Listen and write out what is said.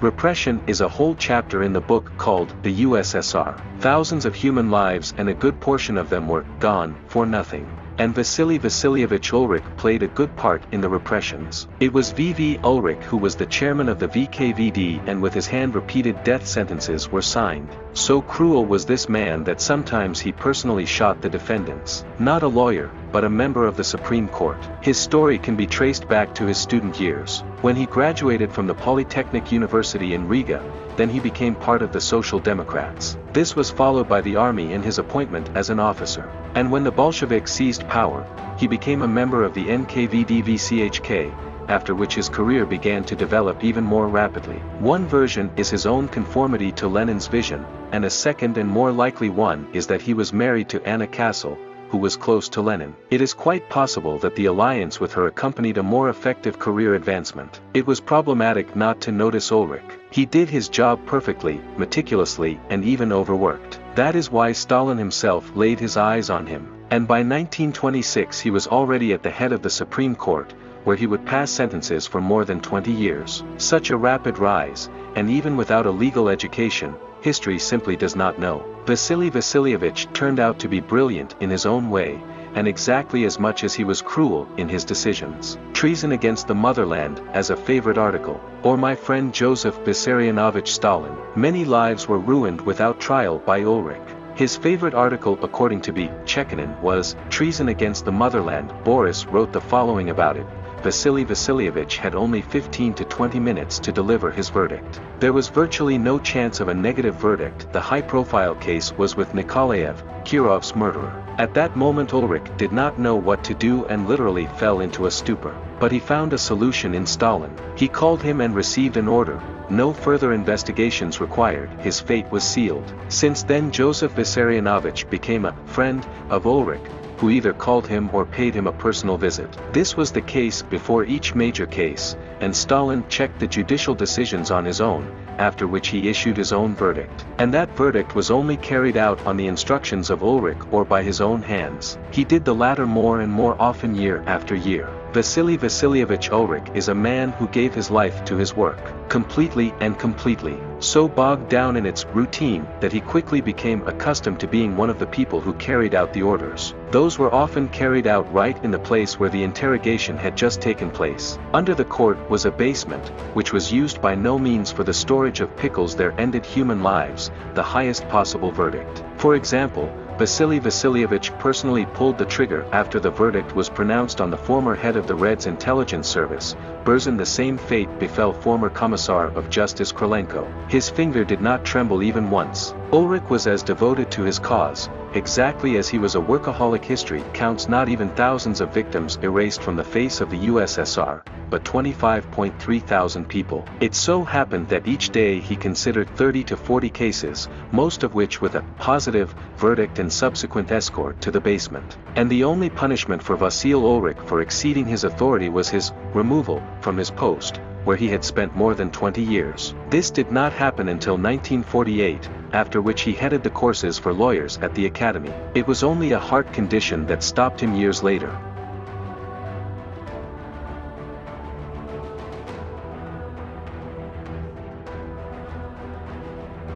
Repression is a whole chapter in the book called The USSR. Thousands of human lives and a good portion of them were gone for nothing. And Vasily Vasilievich Ulrich played a good part in the repressions. It was V.V. Ulrich who was the chairman of the VKVD, and with his hand repeated death sentences were signed. So cruel was this man that sometimes he personally shot the defendants. Not a lawyer, but a member of the Supreme Court. His story can be traced back to his student years. When he graduated from the Polytechnic University in Riga, then he became part of the Social Democrats. This was followed by the army and his appointment as an officer. And when the Bolsheviks seized power, he became a member of the NKVD VCHK, after which his career began to develop even more rapidly. One version is his own conformity to Lenin's vision, and a second and more likely one is that he was married to Anna Kassel, who was close to Lenin. It is quite possible that the alliance with her accompanied a more effective career advancement. It was problematic not to notice Ulrich. He did his job perfectly, meticulously, and even overworked. That is why Stalin himself laid his eyes on him. And by 1926 he was already at the head of the Supreme Court, where he would pass sentences for more than 20 years. Such a rapid rise, and even without a legal education, history simply does not know. Vasily Vasilievich turned out to be brilliant in his own way, and exactly as much as he was cruel in his decisions. Treason against the motherland as a favorite article, or my friend Joseph Vissarionovich Stalin. Many lives were ruined without trial by Ulrich. His favorite article, according to B. Chekinin, was Treason Against the Motherland. Boris wrote the following about it: Vasily Vasilievich had only 15 to 20 minutes to deliver his verdict. There was virtually no chance of a negative verdict. The high-profile case was with Nikolaev, Kirov's murderer. At that moment Ulrich did not know what to do and literally fell into a stupor. But he found a solution in Stalin. He called him and received an order. No further investigations required. His fate was sealed. Since then Joseph Vissarionovich became a friend of Ulrich, who either called him or paid him a personal visit. This was the case before each major case, and Stalin checked the judicial decisions on his own, after which he issued his own verdict. And that verdict was only carried out on the instructions of Ulrich or by his own hands. He did the latter more and more often year after year. Vasily Vasilievich Ulrich is a man who gave his life to his work, completely and completely, so bogged down in its routine that he quickly became accustomed to being one of the people who carried out the orders. Those were often carried out right in the place where the interrogation had just taken place. Under the court was a basement, which was used by no means for the storage of pickles. There ended human lives, the highest possible verdict. For example, Vasily Vasilievich personally pulled the trigger after the verdict was pronounced on the former head of the Reds intelligence service, Berzin. The same fate befell former Commissar of Justice Krylenko. His finger did not tremble even once. Ulrich was as devoted to his cause, exactly as he was a workaholic. History counts not even thousands of victims erased from the face of the USSR, but 25.3 thousand people. It so happened that each day he considered 30 to 40 cases, most of which with a positive verdict and subsequent escort to the basement. And the only punishment for Vasil Ulrich for exceeding his authority was his removal from his post, where he had spent more than 20 years. This did not happen until 1948, after which he headed the courses for lawyers at the academy. It was only a heart condition that stopped him years later.